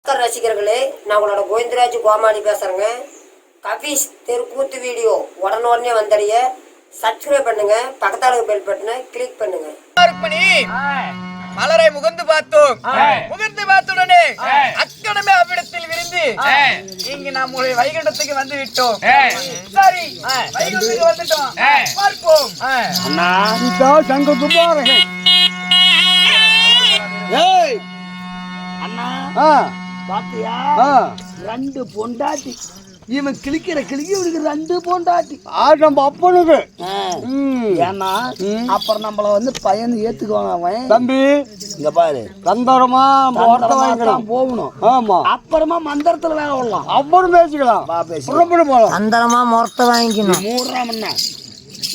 ரசிகர்களே, நான் உங்களோட கோவிந்தராஜ் கோமாளி பேசுறேங்க. கபீஸ் தெருக்கூத்து வீடியோ உடனே வந்தடைய சப்ஸ்கிரைப் பண்ணுங்க, பக்கத்தால பெல் பட்டனை கிளிக் பண்ணுங்க. மலரை முகந்து பார்த்தோம். முகந்து பார்த்தவுடனே அக்கடமே அவ்விடத்தில் விரிந்து இங்கு நம்முடைய வைகுண்டத்துக்கு வந்து விட்டோம். சரி, வைகுண்டத்துக்கு வந்துட்டோம். பார்ப்போம். அண்ணா இதான் சங்க குமாரர்கள். ஏய் அண்ணா பாத்தியா, ரெண்டு பொண்டாட்டி. இவன் கிளிக்கிற கிளிக்கி இவனுக்கு ரெண்டு பொண்டாட்டி. நம்ம அப்பனுக்கு ஏன்னா அப்புறம் நம்மள வந்து பையன் ஏத்துக்குவாங்க. அவன் தம்பி இங்க பாரு, தந்தரமா போகணும். ஆமா, அப்புறமா மந்திரத்துல வேலை விடலாம். அப்புறம் பேசிக்கலாம். போலாம். தந்தரமா முறத்தை வாங்கிக்கணும். மூடுறாமண்ணா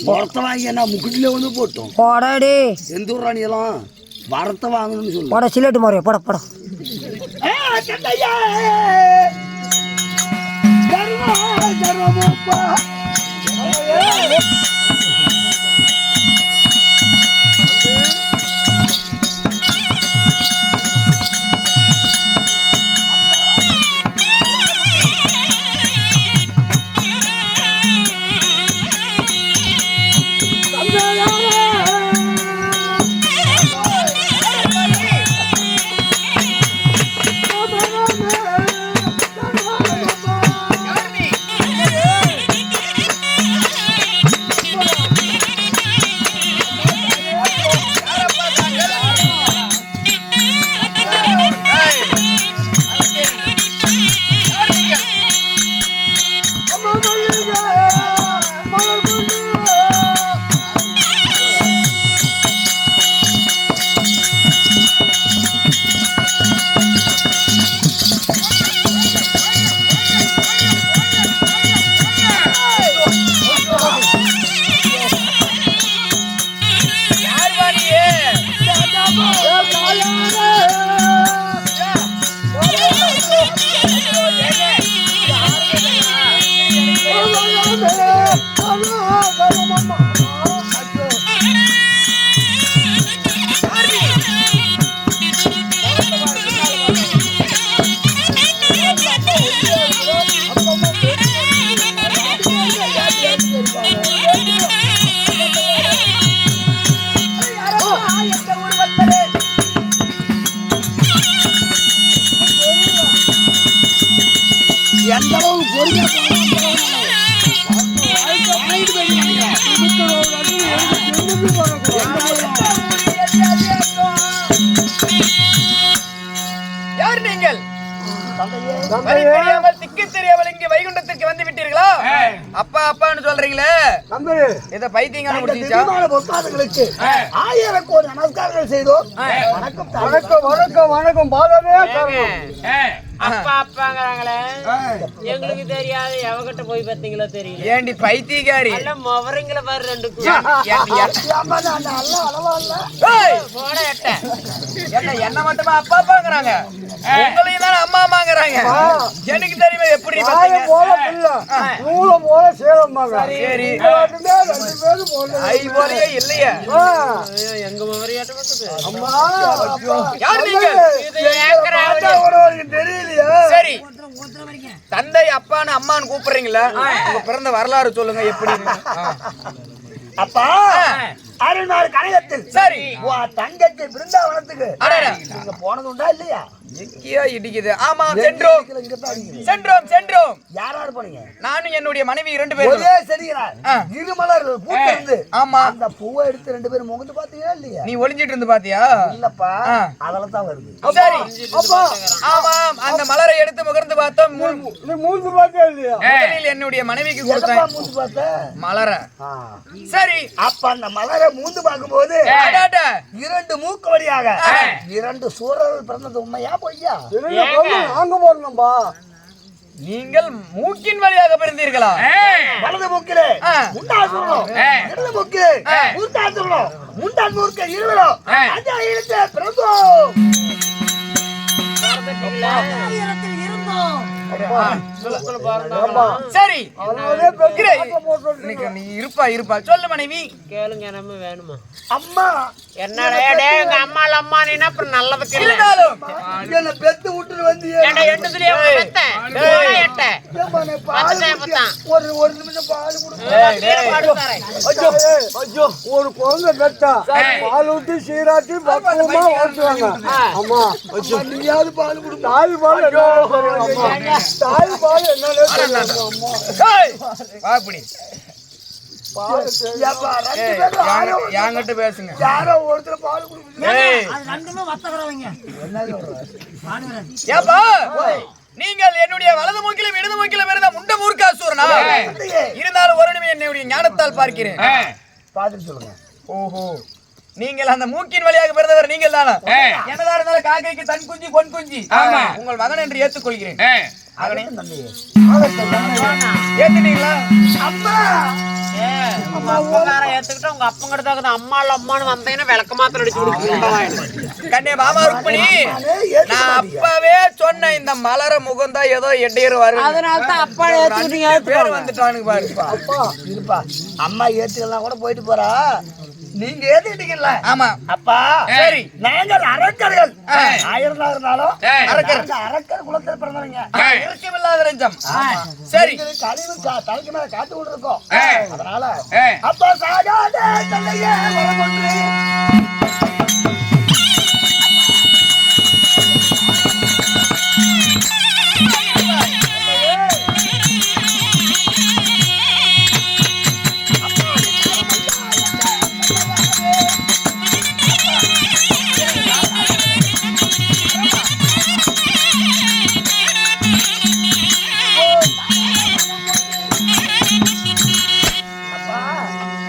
முறத்தை வாங்கி என்ன முக்கிட்டில வந்து போட்டோம். போடாடி எந்த ஊர் ராணியெல்லாம் வரத்தை வாங்கணும்னு சொல்லு. போட சிலேட்டு முறைய போட போட. எந்த அளவு பொறுமையா யார் நீங்கள்? திக்கு தெரியாமல் இங்கே வைகுண்டத்துக்கு வந்து விட்டீர்களா? அப்பா அப்பான்னு சொல்றீங்களே, இத பைத்தியங்கான முடிச்சுச்சு. ஆயிரம் கோடி நமஸ்காரங்கள் செய்தோம். வணக்கம் வணக்கம் வணக்கம் வணக்கம். பாலவே அப்பா அப்பாங்கறாங்களே, எங்களுக்கு தெரியாது. எவகிட்ட போய் பார்த்தீங்களோ தெரியல. ஏண்டி பைத்தியக்காரி, எல்லாம் மவரிங்கள பாரு ரெண்டு என்ன மட்டுமா அப்பா அப்பாங்கறாங்க, உங்களையும் தானே அம்மா அம்மாங்கறாங்க. எனக்கு தெரியுமே எப்படி சரி ஐ போலயே இல்லையா? எங்க மவரியாட்ட பார்த்தது யார் நீங்க? தெரியலையா? சரி, தந்தை அப்பான்னு அம்மான்னு கூப்பிடுறீங்களா? உங்க பிறந்த வரலாறு சொல்லுங்க எப்படி? அப்பா அருள்நாள் கனகத்தில் சரி தங்கச்சி பிருந்தாவனத்துக்கு நீங்க போனது உண்டா இல்லையா? எங்கேயோ இடிக்குது. ஆமா, சென்றோம் சென்றோம் சென்றோம். யாராரு போனீங்க? நானும் என்னுடைய மனைவி 2 பேரும். ஒரே செடிகிறார் இருமலர்கள் பூத்திருந்து. ஆமா, அந்த பூவை எடுத்து 2 பேரும் முகந்து பாத்தீங்களா இல்லையா? நீ ஒளிஞ்சிட்டு இருந்து பாத்தியா? இல்லப்பா, அதெல்லாம் தான் வருது. சரி அப்பா, ஆமா, அந்த மலரை எடுத்து முகர்ந்து பார்த்தோம். மூந்து பாத்தியா இல்லையா? முதலில் என்னுடைய மனைவிக்கு கொடுத்தேன் மூந்து பார்த்த மலரை. சரி, அப்ப அந்த மலரை மூந்து பார்க்கும்போது 2 மூக்கு வழியாக 2 சூரர்கள் பிறந்தது உண்மையா பொய்யா? நாங்க போறோம்பா. நீங்கள் மூக்கின் வழியாக பிறந்தீர்களா? வலது மூக்கிலே முண்டால் சொல்லணும், இடது மூக்கிலே மூர்த்தால் சொல்லணும். முண்டால் மூர்க்க இருவரும் அந்த இடத்துல பிறந்தோம். இருந்தோம். மூக்குல பிறந்தவங்களாம். சரி அதனாலே பெரிய இரு. ஆட்டை போட்டு இன்னைக்கு நீ இருப்பா சொல்லு மனைவி. கேளுங்க நம்ம வேணுமா அம்மா என்னடா டேய் எங்க அம்மா அம்மா நீனா அப்புறம் நல்லதுக்கு இல்ல இருந்தாலும் என்ன பெத்து விட்டுட்டு வந்தியே ஏண்டா எண்டுதுலயே உன்னை பெத்தேன் போடா எட்ட ஏம்மா, நீ பால் பத்தேன் குடிக்க. பத்தான் ஒரு நிமிஷம் பால் குடு. பாடு தரேன் ஐயோ ஐயோ ஒரு குழந்தை பெற்றா பால் ஊத்தி சீராட்டி பக்குவமா ஓட்டுவாங்க ஆமா அம்மா, நீயாவது பால் குடு. தாய் பால் என்ன தாய் பால் என்ன ஏய், வா இப்படி. ஏப்பா, ரெண்டு பேரும் யாரோ என்கிட்ட பேசுங்க. யாரோ ஒருத்தர் பால் குடுக்குது. ஏய், என்ன சொல்ற? ஏப்பா நீங்கள் என்னுடைய வலது மூக்கிலும் இடது மூக்கிலும் இருந்த முண்ட மூர்க்காசூரனா? இருந்தாலும் ஒரு நிமிடம் என்னுடைய ஞானத்தால் பார்க்கிறேன். பாத்துட்டு சொல்லுங்க. ஓஹோ, நீங்கள் அந்த மூக்கின் வழியாக பிறந்தவர் நீங்கள் தானா? என்னதான் இருந்தாலும் காக்கைக்கு தன் குஞ்சு பொன் குஞ்சு. உங்கள் மகன் என்று ஏற்றுக்கொள்கிறேன். மகனே, ஏத்துட்டீங்களா? அம்மா, உங்க அப்பங்கார ஏத்துக்கிட்ட உங்க அப்பங்கிட்ட அம்மால அம்மான்னு வந்தீங்கன்னா விளக்க மாத்திரம் அடிச்சு கொடுக்குறேன் கண்ணே பாபா ருக்மணி, நான் அப்பவே சொன்ன இந்த மலர முகந்தா ஏதோ எட்டையர் வரும். அதனாலதான் அப்பா ஏத்துக்கிட்டீங்க பேர் வந்துட்டானுங்க பாரு. அப்பா இருப்பா. அம்மா ஏத்துக்கலாம் கூட போயிட்டு போறா. நீங்க ஏத்துக்கிட்டீங்கல்ல? ஆமா அப்பா சரி. நாங்கள் அரக்கர்கள். ஆயிரம் இருந்தாலும் அரக்கர். அரக்கர் குலத்தில் பிறந்தவங்க. இருக்கமில்லாத நெஞ்சம். சரி, எங்களுக்கு அழிவு தலைக்கு மேல காத்து கொண்டு இருக்கோம். ஏய். அதனால ஏய். அப்பா சாகாத தந்தையே வரமொன்று.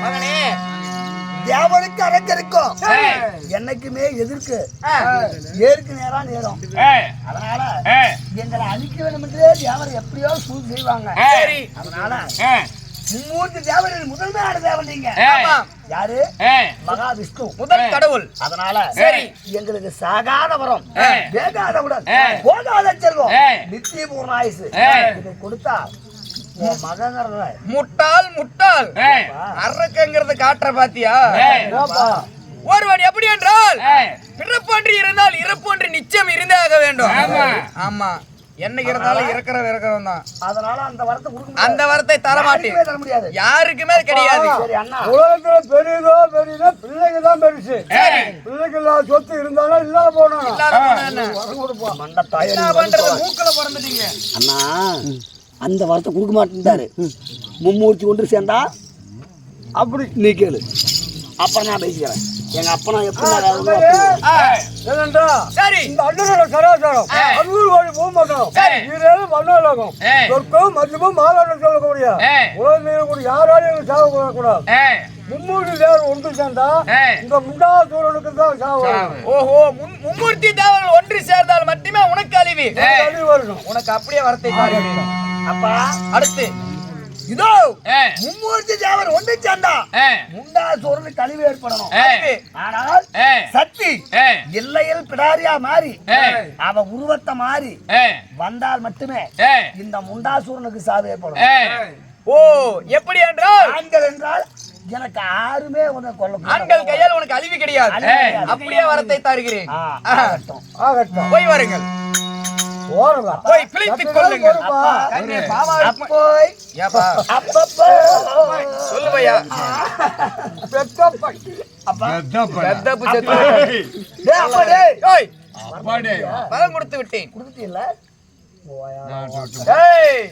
மகனே, தேவனுக்கு அரக்கருக்கும் என்னைக்குமே எதிர்க்கு ஏருக்கு நேரா நேரம். அதனால எங்களை அழிக்க வேண்டும் என்றே தேவர் எப்படியோ சூழ் செய்வாங்க. சரி. அதனால மும்மூர்த்தி தேவரில் முதன்மையான தேவன் நீங்க. ஆமா. யாரு? மகாவிஷ்ணு முதல் கடவுள். அதனால சரி. எங்களுக்கு சாகாத வரம், வேகாத உடல், போகாத செல்வம், நித்திய பூர்ணாயுசு இதை கொடுத்தா உன் மகங்கிறத முட்டாள் முட்டாள் அரக்கங்கிறது காட்டுற பாத்தியா? ஒருவன் எப்படி என்றால் பிறப்பொன்று இருந்தால் இறப்பொன்று நிச்சயம் இருந்தே ஆக வேண்டும். ஆமா, என்னைக்கு இருந்தாலும் இருக்கிறவன் தான். அதனால அந்த வரத்தை கொடுக்க அந்த வரத்தை தர மாட்டேன், தர முடியாது. யாருக்குமே கிடையாது. சரி அண்ணா, உலகத்துல பெரியதோ பெரியதோ பிள்ளைங்க தான் பெருசு. பிள்ளைக்கு இல்லாத சொத்து இருந்தாலும் இல்லாத போனோம். இல்லாத போனா என்ன? என்ன பண்றது? மூக்குல பிறந்துட்டீங்க. அண்ணா அந்த வரத்தை கொடுக்க மாட்டேன்டாரு. மும்மூர்த்தி ஒன்று சேர்ந்தா அப்படி நீ கேளு, அப்புறம் நான் பேசிக்கிறேன். எங்க அப்பனா எப்படி ஏனென்றா சரி. இந்த அண்ணனோட சராசரம் 60 கோடி பூமண்டலம் ஈரேழு மண்ணோலகம் சொர்க்கம் மதியமும் மாலாட்டம் சொல்லக்கூடிய உலகம் கூட யாராலையும் சாவு கூடாது. மும்மூர்த்தி தேவர் ஒன்று சேர்ந்தா இந்த முண்டா சூழலுக்கு தான் சாவு. ஓஹோ, மும்மூர்த்தி தேவர்கள் ஒன்று சேர்ந்தால் மட்டுமே உனக்கு அழிவு. அழிவு வரணும். உனக்கு அப்படியே வரத்தை தாருகிறேன். அப்பா அடுத்து இதோ மும்மூர்த்தி தேவர் ஒன்று சேர்ந்தா முண்டா சோறுக்கு கழிவு ஏற்படணும். ஆனால் சக்தி எல்லையில் பிடாரியா மாறி அவ உருவத்தை மாறி வந்தால் மட்டுமே இந்த முண்டாசூரனுக்கு சாவு ஏற்படும். ஓ, எப்படி என்றால் ஆண்கள் என்றால் எனக்கு யாருமே உன்னை கொல்ல ஆண்கள் கையால் உனக்கு அழிவு கிடையாது. அப்படியே வரத்தை தருகிறேன். ஆகட்டும் போய் வாருங்கள், ஓரதா போய் பிழைத்துக் கொள்ளுங்கள். கண்ணே பாவா அப்போய் ஏப்பா அப்பப்போ சொல்லுவையா? பெத்தப்பை பெத்தப்பு செத்து. டேய் அப்பா டேய் ஓய், பலம் கொடுத்து விட்டேன். கொடுத்தீல்ல ஏய்